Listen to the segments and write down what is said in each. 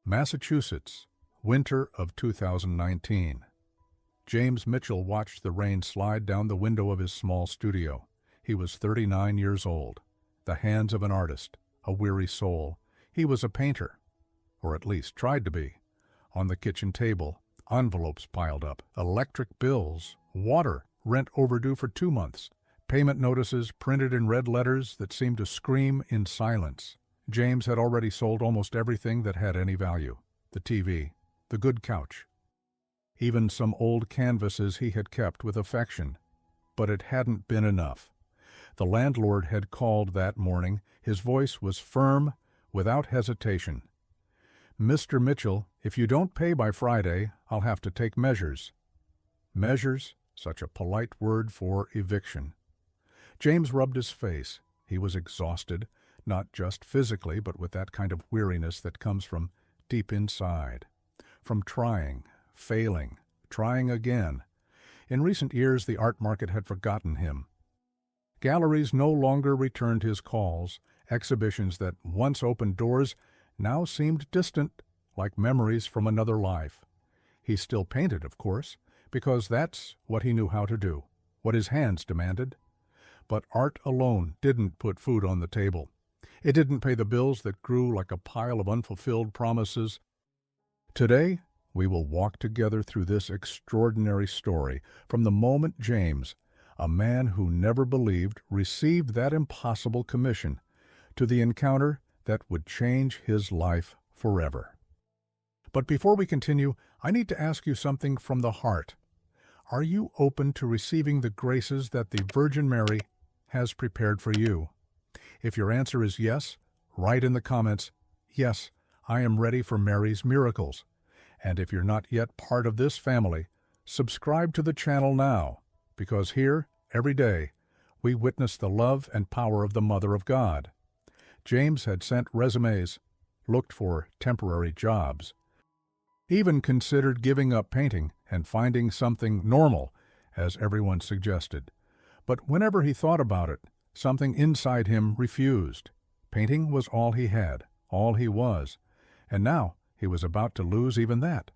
Massachusetts, winter of 2019. James Mitchell watched the rain slide down the window of his small studio. He was 39 years old, the hands of an artist, a weary soul. He was a painter, or at least tried to be. On the kitchen table, envelopes piled up, electric bills, water, rent overdue for 2 months, payment notices printed in red letters that seemed to scream in silence. James had already sold almost everything that had any value: the TV, the good couch, even some old canvases he had kept with affection. But it hadn't been enough. The landlord had called that morning. His voice was firm, without hesitation. "Mr. Mitchell, if you don't pay by Friday, I'll have to take measures." Measures, such a polite word for eviction. James rubbed his face. He was exhausted, not just physically, but with that kind of weariness that comes from deep inside, from trying, failing, trying again. In recent years, the art market had forgotten him. Galleries no longer returned his calls. Exhibitions that once opened doors now seemed distant, like memories from another life. He still painted, of course, because that's what he knew how to do, what his hands demanded. But art alone didn't put food on the table. It didn't pay the bills that grew like a pile of unfulfilled promises. Today, we will walk together through this extraordinary story, from the moment James, a man who never believed, received that impossible commission, to the encounter that would change his life forever. But before we continue, I need to ask you something from the heart. Are you open to receiving the graces that the Virgin Mary has prepared for you? If your answer is yes, write in the comments, "Yes, I am ready for Mary's miracles." And if you're not yet part of this family, subscribe to the channel now, because here, every day, we witness the love and power of the Mother of God. James had sent resumes, looked for temporary jobs, even considered giving up painting and finding something normal, as everyone suggested. But whenever he thought about it, something inside him refused. Painting was all he had, all he was, and now he was about to lose even that.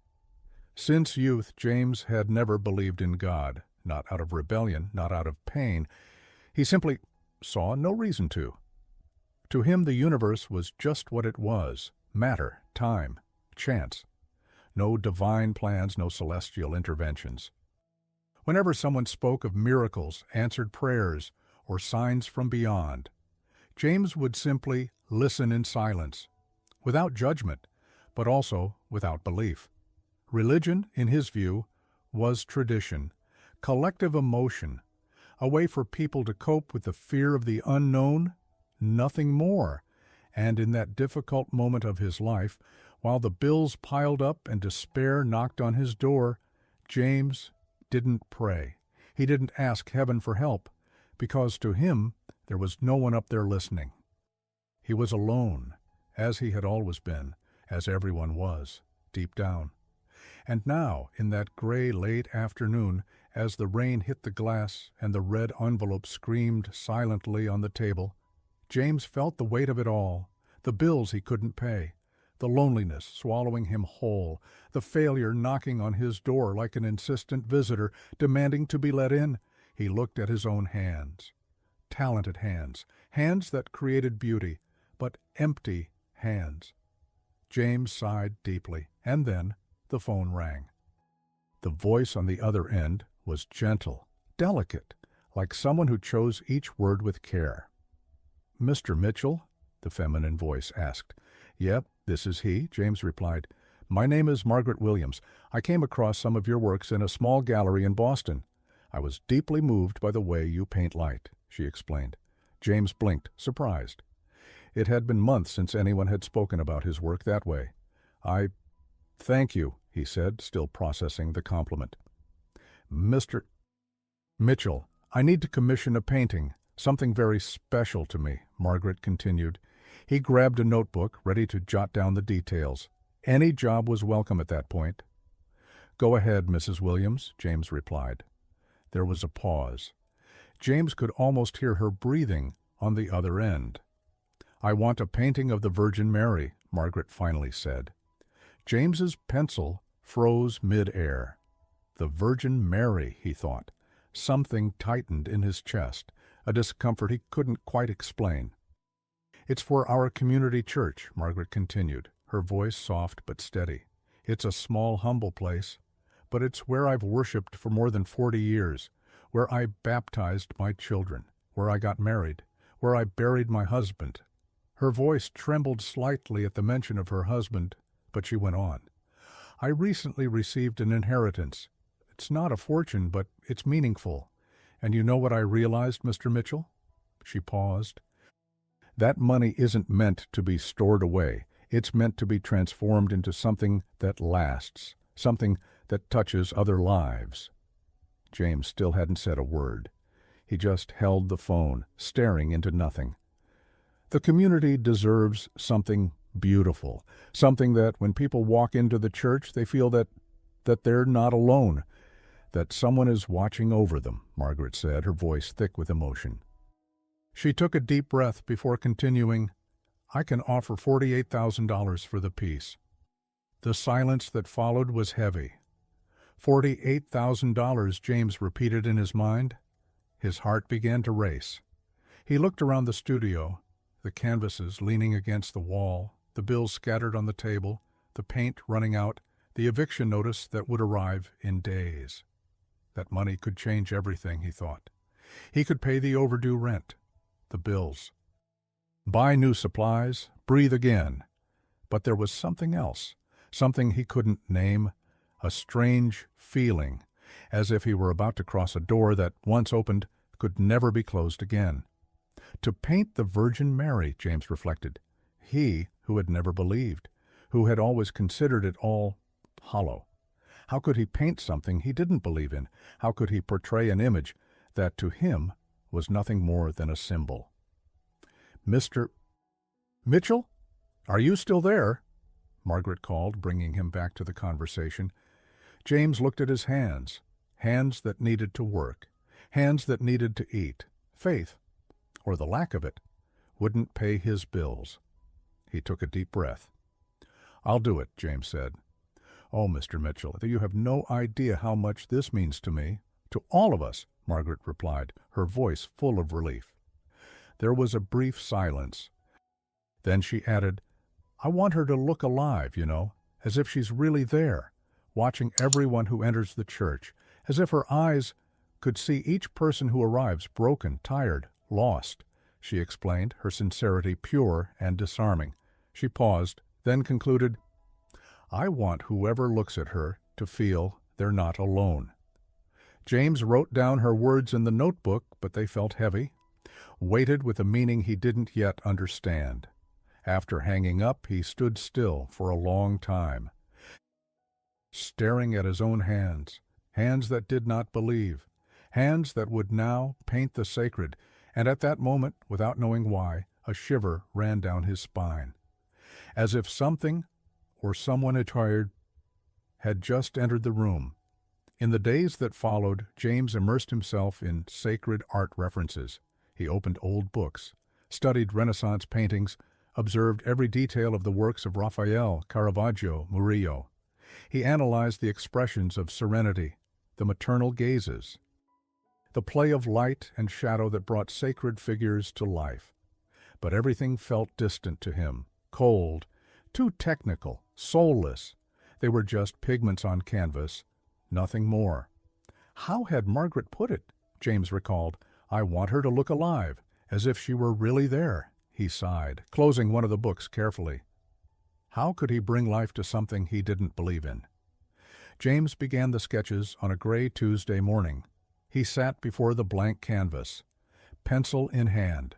Since youth, James had never believed in God, not out of rebellion, not out of pain. He simply saw no reason to. To him, the universe was just what it was: matter, time, chance. No divine plans, no celestial interventions. Whenever someone spoke of miracles, answered prayers, or signs from beyond, James would simply listen in silence, without judgment, but also without belief. Religion, in his view, was tradition, collective emotion, a way for people to cope with the fear of the unknown, nothing more. And in that difficult moment of his life, while the bills piled up and despair knocked on his door, James didn't pray. He didn't ask heaven for help, because to him there was no one up there listening. He was alone, as he had always been, as everyone was, deep down. And now, in that gray late afternoon, as the rain hit the glass and the red envelope screamed silently on the table, James felt the weight of it all, the bills he couldn't pay, the loneliness swallowing him whole, the failure knocking on his door like an insistent visitor demanding to be let in. He looked at his own hands. Talented hands, hands that created beauty, but empty hands. James sighed deeply, and then the phone rang. The voice on the other end was gentle, delicate, like someone who chose each word with care. "Mr. Mitchell?" the feminine voice asked. "Yep, this is he," James replied. "My name is Margaret Williams. I came across some of your works in a small gallery in Boston. I was deeply moved by the way you paint light," she explained. James blinked, surprised. It had been months since anyone had spoken about his work that way. Thank you," he said, still processing the compliment. "Mr. Mitchell, I need to commission a painting, something very special to me," Margaret continued. He grabbed a notebook, ready to jot down the details. Any job was welcome at that point. "Go ahead, Mrs. Williams," James replied. There was a pause. James could almost hear her breathing on the other end. "I want a painting of the Virgin Mary," Margaret finally said. James's pencil froze mid-air. The Virgin Mary, he thought. Something tightened in his chest, a discomfort he couldn't quite explain. "It's for our community church," Margaret continued, her voice soft but steady. "It's a small, humble place, but it's where I've worshipped for more than 40 years, where I baptized my children, where I got married, where I buried my husband." Her voice trembled slightly at the mention of her husband, but she went on. "I recently received an inheritance. It's not a fortune, but it's meaningful. And you know what I realized, Mr. Mitchell?" She paused. "That money isn't meant to be stored away. It's meant to be transformed into something that lasts, something that touches other lives." James still hadn't said a word. He just held the phone, staring into nothing. The community deserves something beautiful, something that when people walk into the church they feel that they're not alone, that someone is watching over them, Margaret said, her voice thick with emotion. She took a deep breath before continuing, "I can offer $48,000 for the piece." The silence that followed was heavy. $48,000, James repeated in his mind. His heart began to race. He looked around the studio, the canvases leaning against the wall, the bills scattered on the table, the paint running out, the eviction notice that would arrive in days. That money could change everything, he thought. He could pay the overdue rent, the bills, buy new supplies, breathe again. But there was something else, something he couldn't name, a strange feeling, as if he were about to cross a door that, once opened, could never be closed again. To paint the Virgin Mary, James reflected, he who had never believed, who had always considered it all hollow. How could he paint something he didn't believe in? How could he portray an image that to him was nothing more than a symbol? "Mr. Mitchell? Are you still there?" Margaret called, bringing him back to the conversation. James looked at his hands, hands that needed to work, hands that needed to eat. Faith, or the lack of it, wouldn't pay his bills. He took a deep breath. "I'll do it," James said. "Oh, Mr. Mitchell, you have no idea how much this means to me." "To all of us," Margaret replied, her voice full of relief. There was a brief silence. Then she added, "I want her to look alive, as if she's really there, watching everyone who enters the church, as if her eyes could see each person who arrives broken, tired, lost," she explained, her sincerity pure and disarming. She paused, then concluded, "I want whoever looks at her to feel they're not alone." James wrote down her words in the notebook, but they felt heavy, weighted with a meaning he didn't yet understand. After hanging up, he stood still for a long time, staring at his own hands, hands that did not believe, hands that would now paint the sacred, and at that moment, without knowing why, a shiver ran down his spine, as if something or someone had just entered the room. In the days that followed, James immersed himself in sacred art references. He opened old books, studied Renaissance paintings, observed every detail of the works of Raphael, Caravaggio, Murillo. He analyzed the expressions of serenity, the maternal gazes, the play of light and shadow that brought sacred figures to life. But everything felt distant to him, cold, too technical, soulless. They were just pigments on canvas, nothing more. How had Margaret put it? James recalled. "I want her to look alive, as if she were really there," he sighed, closing one of the books carefully. How could he bring life to something he didn't believe in? James began the sketches on a gray Tuesday morning. He sat before the blank canvas, pencil in hand.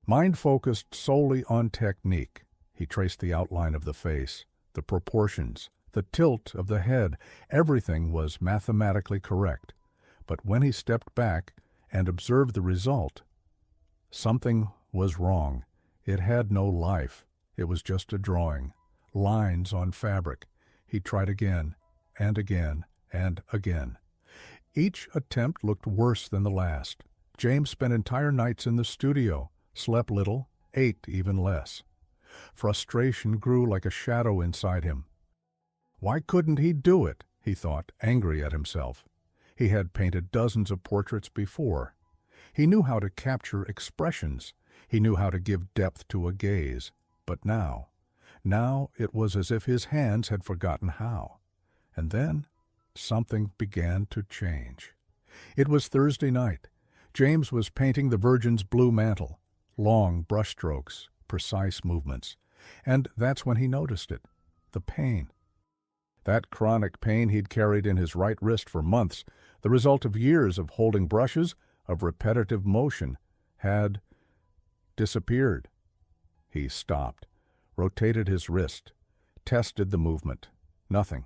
Mind focused solely on technique. He traced the outline of the face, the proportions, the tilt of the head. Everything was mathematically correct. But when he stepped back and observed the result, something was wrong. It had no life. It was just a drawing, lines on fabric. He tried again, and again, and again. Each attempt looked worse than the last. James spent entire nights in the studio, slept little, ate even less. Frustration grew like a shadow inside him. Why couldn't he do it? He thought, angry at himself. He had painted dozens of portraits before. He knew how to capture expressions. He knew how to give depth to a gaze. But now it was as if his hands had forgotten how. And then something began to change. It was Thursday night. James was painting the Virgin's blue mantle, long brushstrokes, precise movements. And that's when he noticed it, the pain. That chronic pain he'd carried in his right wrist for months, the result of years of holding brushes, of repetitive motion, had disappeared. He stopped, rotated his wrist, tested the movement. Nothing.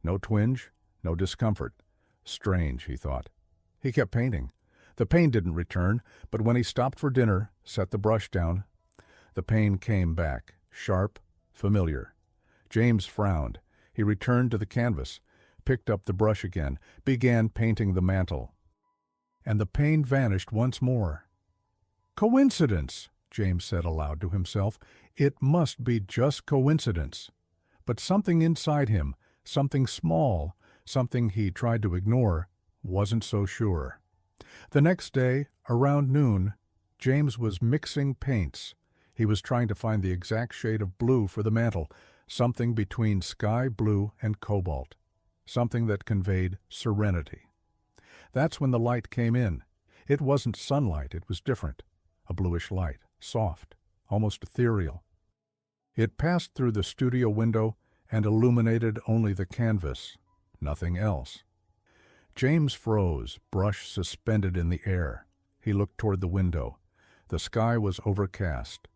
No twinge, no discomfort. Strange, he thought. He kept painting. The pain didn't return, but when he stopped for dinner, set the brush down, the pain came back, sharp, familiar. James frowned. He returned to the canvas, picked up the brush again, began painting the mantle. And the pain vanished once more. Coincidence, James said aloud to himself. It must be just coincidence. But something inside him, something small, something he tried to ignore, wasn't so sure. The next day, around noon, James was mixing paints. He was trying to find the exact shade of blue for the mantle, something between sky blue and cobalt, something that conveyed serenity. That's when the light came in. It wasn't sunlight, it was different, a bluish light, soft, almost ethereal. It passed through the studio window and illuminated only the canvas, nothing else. James froze, brush suspended in the air. He looked toward the window. The sky was overcast,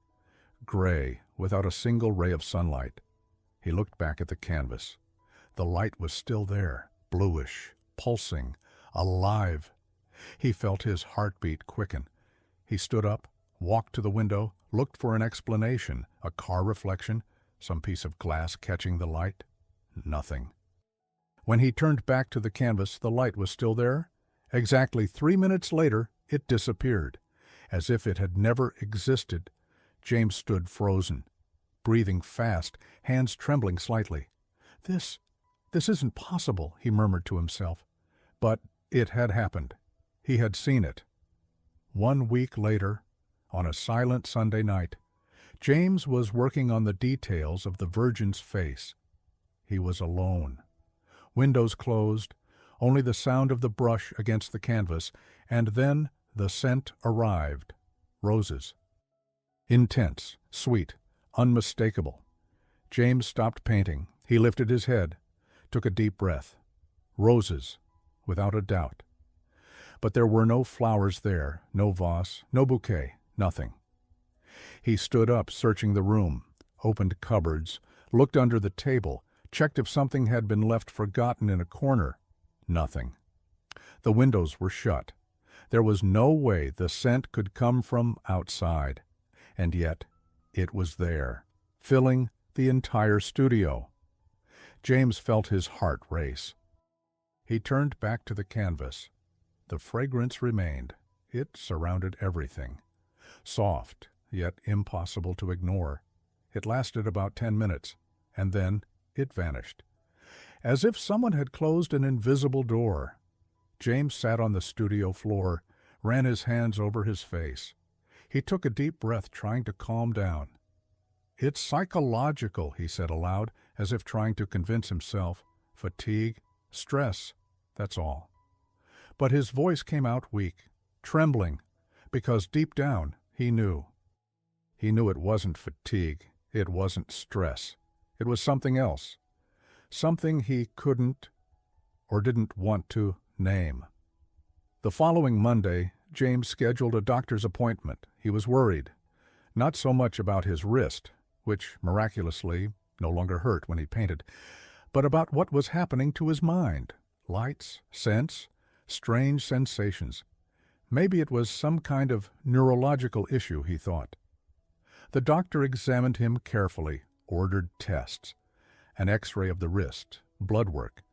gray, without a single ray of sunlight. He looked back at the canvas. The light was still there, bluish, pulsing, alive. He felt his heartbeat quicken. He stood up, walked to the window, looked for an explanation, a car reflection, some piece of glass catching the light. Nothing. When he turned back to the canvas, the light was still there. Exactly 3 minutes later, it disappeared. As if it had never existed, James stood frozen, breathing fast, hands trembling slightly. This isn't possible, he murmured to himself. But it had happened. He had seen it. 1 week later, on a silent Sunday night, James was working on the details of the Virgin's face. He was alone. Windows closed, only the sound of the brush against the canvas, and then the scent arrived. Roses. Intense, sweet, unmistakable. James stopped painting. He lifted his head, took a deep breath. Roses, without a doubt. But there were no flowers there, no vase, no bouquet, nothing. He stood up, searching the room, opened cupboards, looked under the table, checked if something had been left forgotten in a corner. Nothing. The windows were shut. There was no way the scent could come from outside. And yet, it was there, filling the entire studio. James felt his heart race. He turned back to the canvas. The fragrance remained. It surrounded everything. Soft, yet impossible to ignore. It lasted about 10 minutes, and then it vanished. As if someone had closed an invisible door. James sat on the studio floor, ran his hands over his face. He took a deep breath, trying to calm down. It's psychological, he said aloud, as if trying to convince himself. Fatigue, stress, that's all. But his voice came out weak, trembling, because deep down he knew. He knew it wasn't fatigue, it wasn't stress. It was something else, something he couldn't or didn't want to name. The following Monday, James scheduled a doctor's appointment. He was worried, not so much about his wrist, which miraculously no longer hurt when he painted, but about what was happening to his mind. Lights, scents, strange sensations. Maybe it was some kind of neurological issue, he thought. The doctor examined him carefully, ordered tests, an X-ray of the wrist, blood work.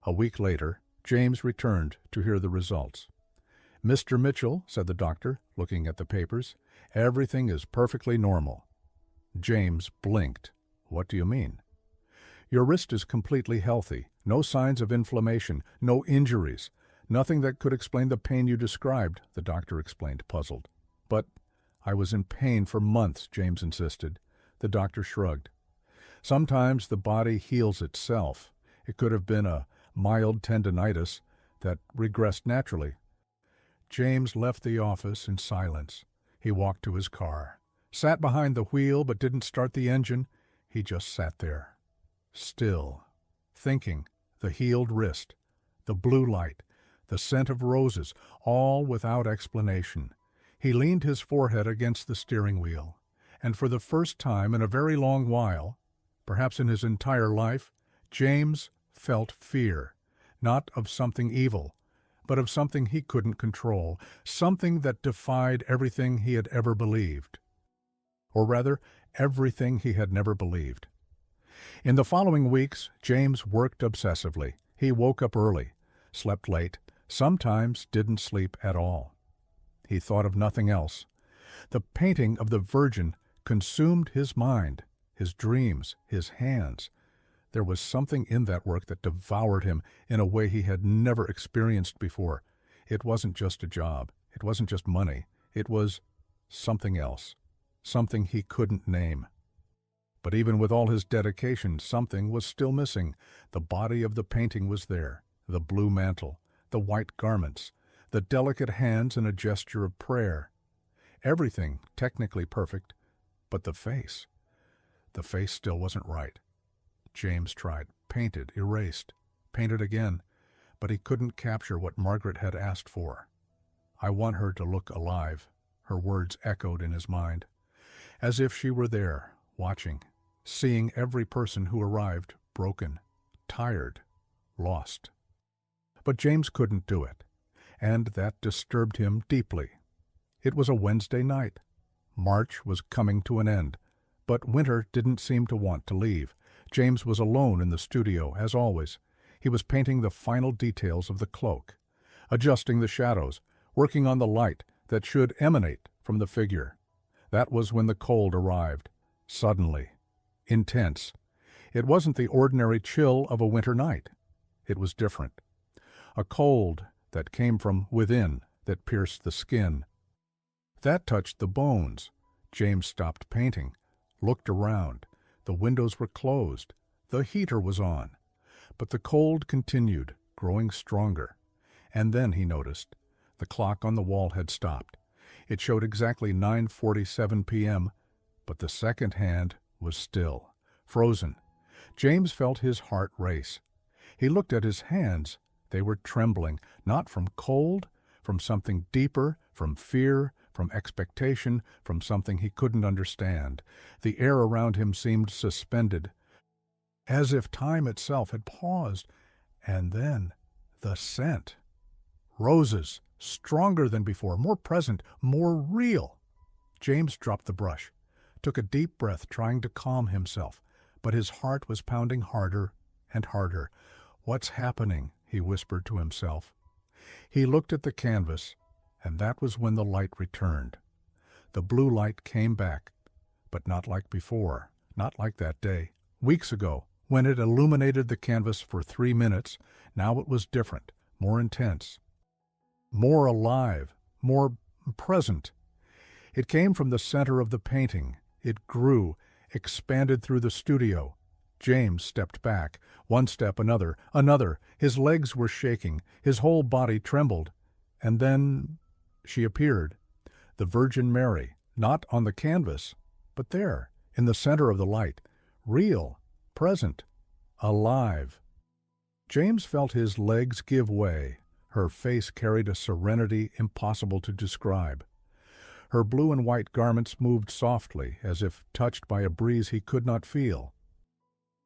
A week later, James returned to hear the results. "Mr. Mitchell," said the doctor, looking at the papers, "everything is perfectly normal." James blinked. "What do you mean?" Your wrist is completely healthy, no signs of inflammation, no injuries, nothing that could explain the pain you described, the doctor explained, puzzled. But I was in pain for months, James insisted. The doctor shrugged. Sometimes the body heals itself. It could have been a mild tendinitis that regressed naturally. James left the office in silence. He walked to his car, sat behind the wheel but didn't start the engine. He just sat there, still, thinking, the healed wrist, the blue light, the scent of roses, all without explanation. He leaned his forehead against the steering wheel, and for the first time in a very long while, perhaps in his entire life, James felt fear, not of something evil, but of something he couldn't control, something that defied everything he had ever believed. Or rather, everything he had never believed. In the following weeks, James worked obsessively. He woke up early, slept late, sometimes didn't sleep at all. He thought of nothing else. The painting of the Virgin consumed his mind, his dreams, his hands. There was something in that work that devoured him in a way he had never experienced before. It wasn't just a job. It wasn't just money. It was something else, something he couldn't name. But even with all his dedication, something was still missing. The body of the painting was there, the blue mantle, the white garments, the delicate hands in a gesture of prayer. Everything technically perfect, but the face still wasn't right. James tried, painted, erased, painted again, but he couldn't capture what Margaret had asked for. I want her to look alive, her words echoed in his mind, as if she were there, watching, seeing every person who arrived broken, tired, lost. But James couldn't do it, and that disturbed him deeply. It was a Wednesday night. March was coming to an end, but winter didn't seem to want to leave. James was alone in the studio, as always. He was painting the final details of the cloak, adjusting the shadows, working on the light that should emanate from the figure. That was when the cold arrived, suddenly, intense. It wasn't the ordinary chill of a winter night. It was different. A cold that came from within, that pierced the skin. That touched the bones. James stopped painting, looked around. The windows were closed. The heater was on. But the cold continued, growing stronger. And then he noticed. The clock on the wall had stopped. It showed exactly 9:47 p.m., but the second hand was still, frozen. James felt his heart race. He looked at his hands. They were trembling, not from cold, from something deeper, from fear, from expectation, from something he couldn't understand. The air around him seemed suspended, as if time itself had paused. And then the scent. Roses, stronger than before, more present, more real. James dropped the brush, took a deep breath, trying to calm himself, but his heart was pounding harder and harder. "What's happening?" he whispered to himself. He looked at the canvas, and that was when the light returned. The blue light came back, but not like before, not like that day, weeks ago, when it illuminated the canvas for 3 minutes. Now it was different, more intense, more alive, more present. It came from the center of the painting. It grew, expanded through the studio. James stepped back, one step, another. His legs were shaking, his whole body trembled. And then she appeared, the Virgin Mary, not on the canvas, but there, in the center of the light, real, present, alive. James felt his legs give way. Her face carried a serenity impossible to describe. Her blue and white garments moved softly, as if touched by a breeze he could not feel.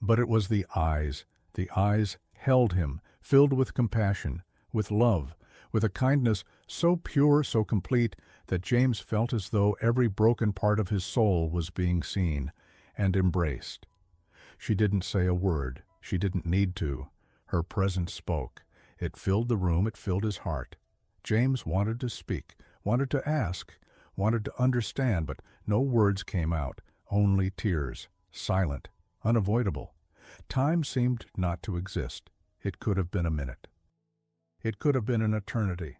But it was the eyes. The eyes held him, filled with compassion, with love, with a kindness so pure, so complete, that James felt as though every broken part of his soul was being seen and embraced. She didn't say a word. She didn't need to. Her presence spoke. It filled the room. It filled his heart. James wanted to speak, wanted to ask, wanted to understand, but no words came out, only tears, silent, unavoidable. Time seemed not to exist. It could have been a minute. It could have been an eternity.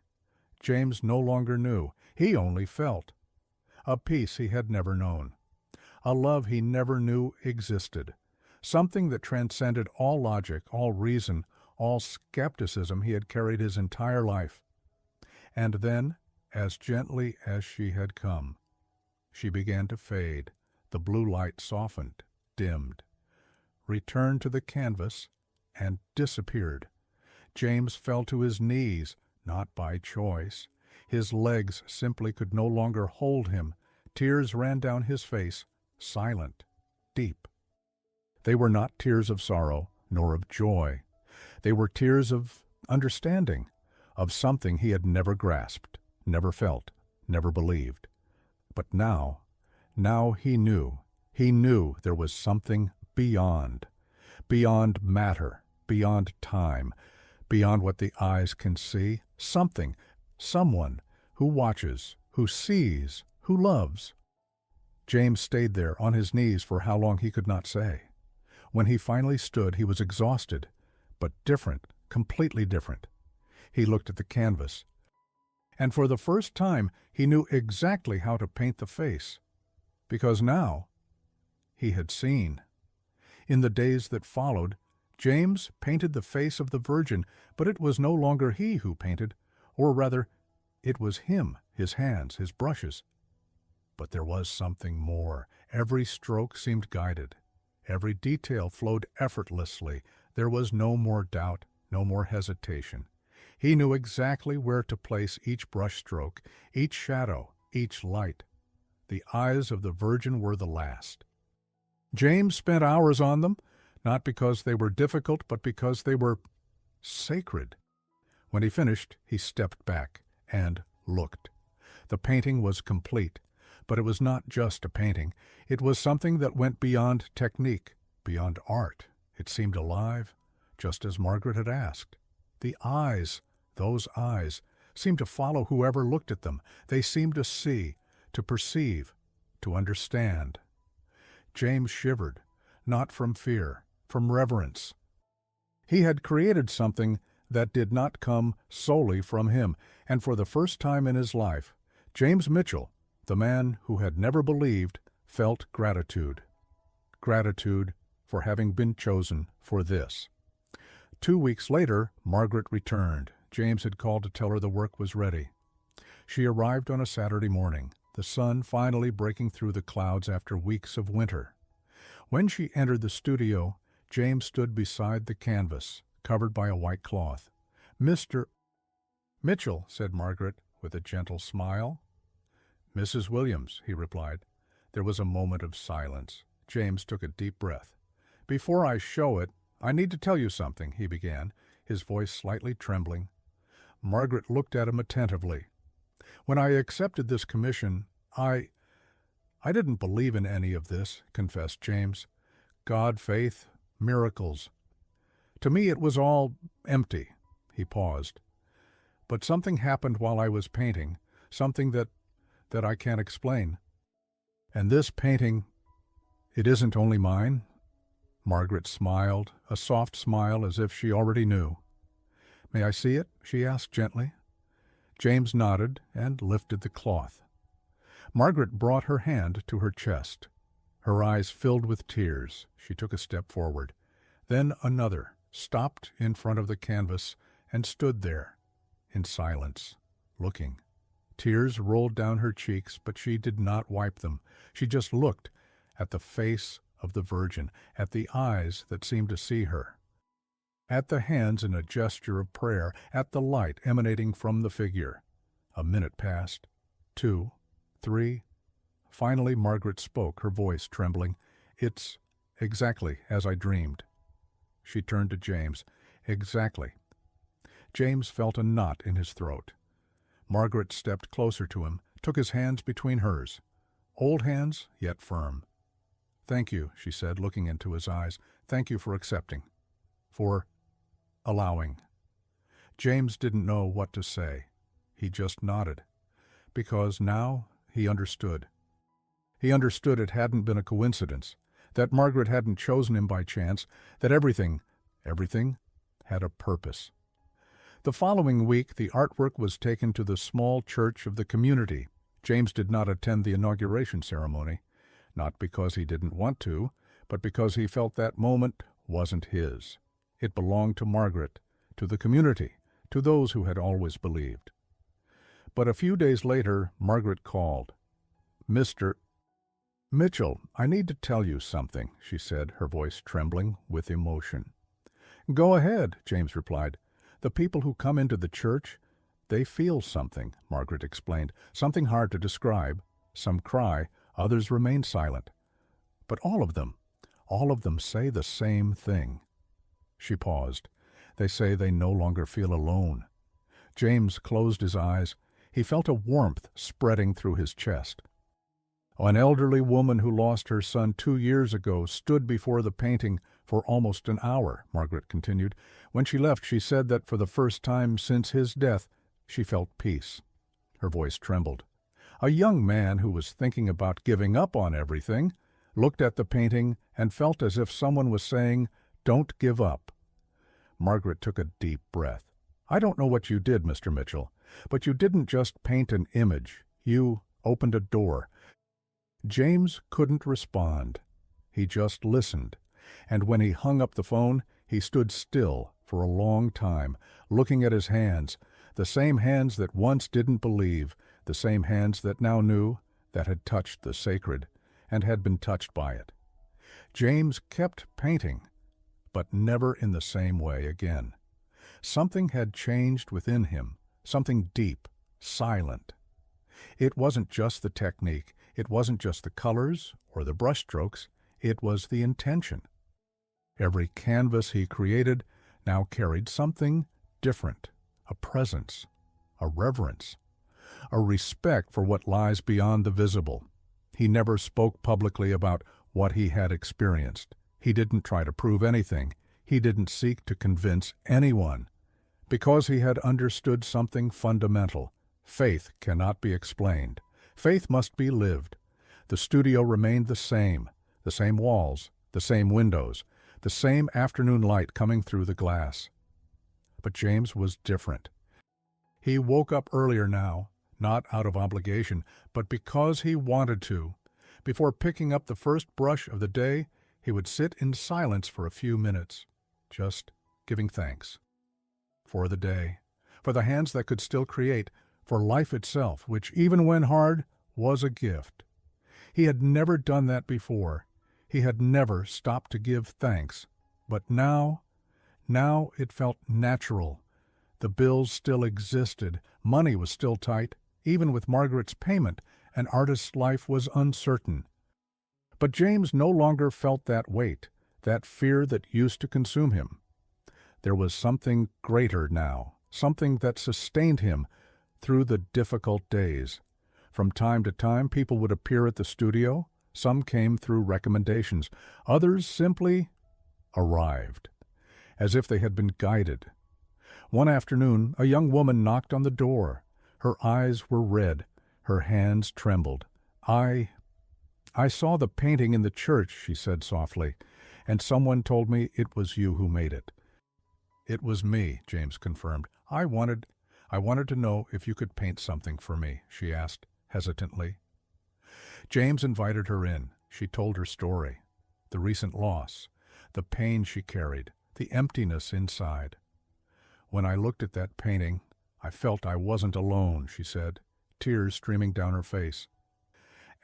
James no longer knew. He only felt. A peace he had never known. A love he never knew existed. Something that transcended all logic, all reason, all skepticism he had carried his entire life. And then, as gently as she had come, she began to fade. The blue light softened, dimmed, returned to the canvas, and disappeared. James fell to his knees, not by choice. His legs simply could no longer hold him. Tears ran down his face, silent, deep. They were not tears of sorrow, nor of joy. They were tears of understanding, of something he had never grasped, never felt, never believed. But now he knew. He knew there was something beyond matter, beyond time, beyond what the eyes can see, something, someone who watches, who sees, who loves. James stayed there on his knees for how long he could not say. When he finally stood, he was exhausted, but different, completely different. He looked at the canvas, and for the first time he knew exactly how to paint the face, because now he had seen. In the days that followed, James painted the face of the Virgin, but it was no longer he who painted, or rather, it was him, his hands, his brushes. But there was something more. Every stroke seemed guided. Every detail flowed effortlessly. There was no more doubt, no more hesitation. He knew exactly where to place each brushstroke, each shadow, each light. The eyes of the Virgin were the last. James spent hours on them, not because they were difficult, but because they were sacred. When he finished, he stepped back and looked. The painting was complete, but it was not just a painting. It was something that went beyond technique, beyond art. It seemed alive, just as Margaret had asked. The eyes, those eyes, seemed to follow whoever looked at them. They seemed to see, to perceive, to understand. James shivered, not from fear, from reverence. He had created something that did not come solely from him, and for the first time in his life, James Mitchell, the man who had never believed, felt gratitude. Gratitude for having been chosen for this. 2 weeks later, Margaret returned. James had called to tell her the work was ready. She arrived on a Saturday morning, the sun finally breaking through the clouds after weeks of winter. When she entered the studio, James stood beside the canvas, covered by a white cloth. "Mr. Mitchell," said Margaret, with a gentle smile. "Mrs. Williams," he replied. There was a moment of silence. James took a deep breath. "Before I show it, I need to tell you something," he began, his voice slightly trembling. Margaret looked at him attentively. "When I accepted this commission, I didn't believe in any of this," confessed James. "God, faith, miracles. To me it was all empty." He paused. "But something happened while I was painting, something that I can't explain. And this painting, it isn't only mine." Margaret smiled, a soft smile as if she already knew. "May I see it?" she asked gently. James nodded and lifted the cloth. Margaret brought her hand to her chest. Her eyes filled with tears. She took a step forward. Then another, stopped in front of the canvas, and stood there, in silence, looking. Tears rolled down her cheeks, but she did not wipe them. She just looked at the face of the Virgin, at the eyes that seemed to see her, at the hands in a gesture of prayer, at the light emanating from the figure. A minute passed, 2, 3. Finally Margaret spoke, her voice trembling. "It's exactly as I dreamed." She turned to James. "Exactly." James felt a knot in his throat. Margaret stepped closer to him, took his hands between hers. Old hands, yet firm. "Thank you," she said, looking into his eyes. "Thank you for accepting. For allowing." James didn't know what to say. He just nodded. Because now he understood. He understood it hadn't been a coincidence, that Margaret hadn't chosen him by chance, that everything had a purpose. The following week, the artwork was taken to the small church of the community. James did not attend the inauguration ceremony, not because he didn't want to, but because he felt that moment wasn't his. It belonged to Margaret, to the community, to those who had always believed. But a few days later, Margaret called. "Mr. Mitchell, I need to tell you something," she said, her voice trembling with emotion. "Go ahead," James replied. "The people who come into the church, they feel something," Margaret explained. "Something hard to describe. Some cry, others remain silent. But all of them say the same thing." She paused. "They say they no longer feel alone." James closed his eyes. He felt a warmth spreading through his chest. An elderly woman who lost her son 2 years ago stood before the painting for almost an hour, Margaret continued. When she left, she said that for the first time since his death, she felt peace. Her voice trembled. A young man who was thinking about giving up on everything looked at the painting and felt as if someone was saying, "Don't give up." Margaret took a deep breath. "I don't know what you did, Mr. Mitchell, but you didn't just paint an image. You opened a door." James couldn't respond. He just listened, and when he hung up the phone, he stood still for a long time, looking at his hands, the same hands that once didn't believe, the same hands that now knew, that had touched the sacred, and had been touched by it. James kept painting, but never in the same way again. Something had changed within him, something deep, silent. It wasn't just the technique, it wasn't just the colors or the brushstrokes, it was the intention. Every canvas he created now carried something different, a presence, a reverence, a respect for what lies beyond the visible. He never spoke publicly about what he had experienced. He didn't try to prove anything. He didn't seek to convince anyone. Because he had understood something fundamental. Faith cannot be explained. Faith must be lived. The studio remained the same walls, the same windows, the same afternoon light coming through the glass. But James was different. He woke up earlier now, not out of obligation, but because he wanted to. Before picking up the first brush of the day, he would sit in silence for a few minutes, just giving thanks. For the day, for the hands that could still create, for life itself, which, even when hard, was a gift. He had never done that before. He had never stopped to give thanks. But now it felt natural. The bills still existed. Money was still tight. Even with Margaret's payment, an artist's life was uncertain. But James no longer felt that weight, that fear that used to consume him. There was something greater now, something that sustained him through the difficult days. From time to time, people would appear at the studio. Some came through recommendations. Others simply arrived, as if they had been guided. One afternoon, a young woman knocked on the door. Her eyes were red. Her hands trembled. I saw the painting in the church," she said softly, "and someone told me it was you who made it." "It was me," James confirmed. I wanted to know if you could paint something for me," she asked, hesitantly. James invited her in. She told her story, the recent loss, the pain she carried, the emptiness inside. "When I looked at that painting, I felt I wasn't alone," she said, tears streaming down her face.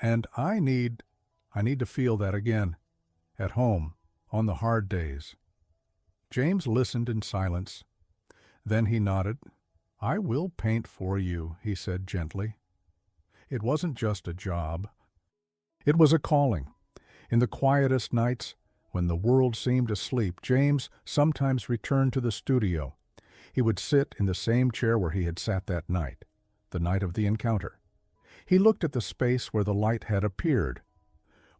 "And I need to feel that again, at home, on the hard days." James listened in silence. Then he nodded. "I will paint for you," he said gently. It wasn't just a job. It was a calling. In the quietest nights, when the world seemed asleep, James sometimes returned to the studio. He would sit in the same chair where he had sat that night, the night of the encounter. He looked at the space where the light had appeared,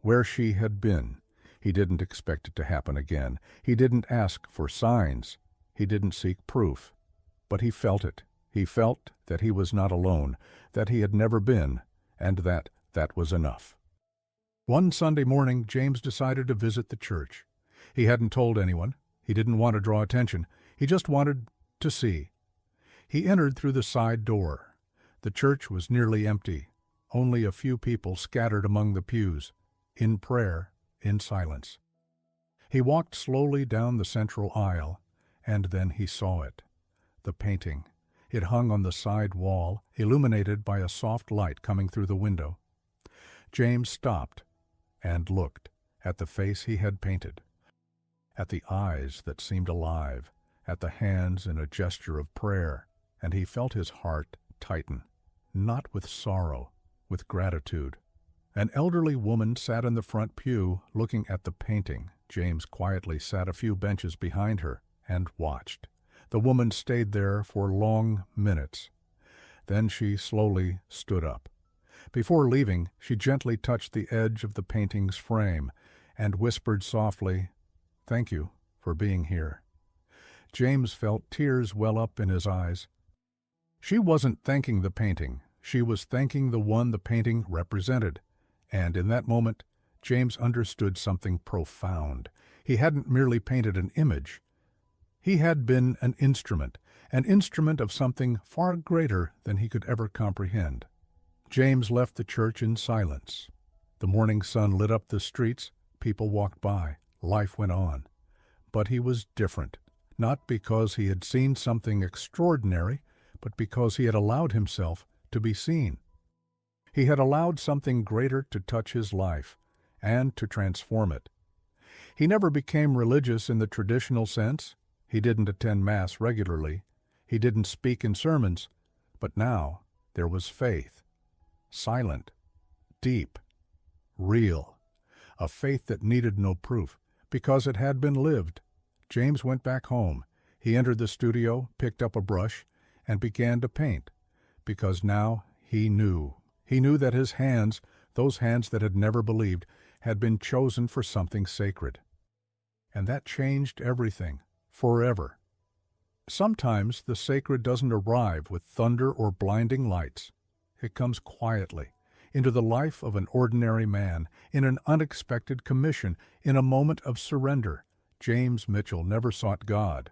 where she had been. He didn't expect it to happen again. He didn't ask for signs. He didn't seek proof. But he felt it. He felt that he was not alone, that he had never been, and that was enough. One Sunday morning, James decided to visit the church. He hadn't told anyone. He didn't want to draw attention. He just wanted to see. He entered through the side door. The church was nearly empty, only a few people scattered among the pews, in prayer, in silence. He walked slowly down the central aisle, and then he saw it. The painting. It hung on the side wall, illuminated by a soft light coming through the window. James stopped and looked at the face he had painted, at the eyes that seemed alive, at the hands in a gesture of prayer, and he felt his heart tighten, not with sorrow, with gratitude. An elderly woman sat in the front pew looking at the painting. James quietly sat a few benches behind her and watched. The woman stayed there for long minutes. Then she slowly stood up. Before leaving, she gently touched the edge of the painting's frame and whispered softly, "Thank you for being here." James felt tears well up in his eyes. She wasn't thanking the painting. She was thanking the one the painting represented. And in that moment, James understood something profound. He hadn't merely painted an image. He had been an instrument of something far greater than he could ever comprehend. James left the church in silence. The morning sun lit up the streets. People walked by. Life went on. But he was different, not because he had seen something extraordinary, but because he had allowed himself to be seen. He had allowed something greater to touch his life and to transform it. He never became religious in the traditional sense. He didn't attend Mass regularly. He didn't speak in sermons. But now there was faith. Silent, deep, real. A faith that needed no proof, because it had been lived. James went back home. He entered the studio, picked up a brush, and began to paint, because now he knew. He knew that his hands, those hands that had never believed, had been chosen for something sacred. And that changed everything, forever. Sometimes the sacred doesn't arrive with thunder or blinding lights. It comes quietly, into the life of an ordinary man, in an unexpected commission, in a moment of surrender. James Mitchell never sought God,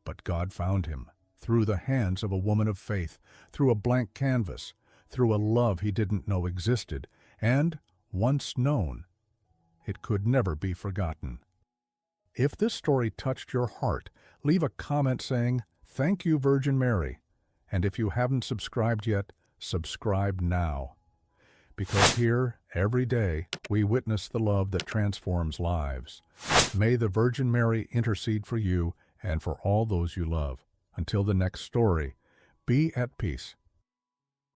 but God found him, through the hands of a woman of faith, through a blank canvas, through a love he didn't know existed, and, once known, it could never be forgotten. If this story touched your heart, leave a comment saying, "Thank you, Virgin Mary." And if you haven't subscribed yet, subscribe now. Because here, every day, we witness the love that transforms lives. May the Virgin Mary intercede for you and for all those you love. Until the next story, be at peace.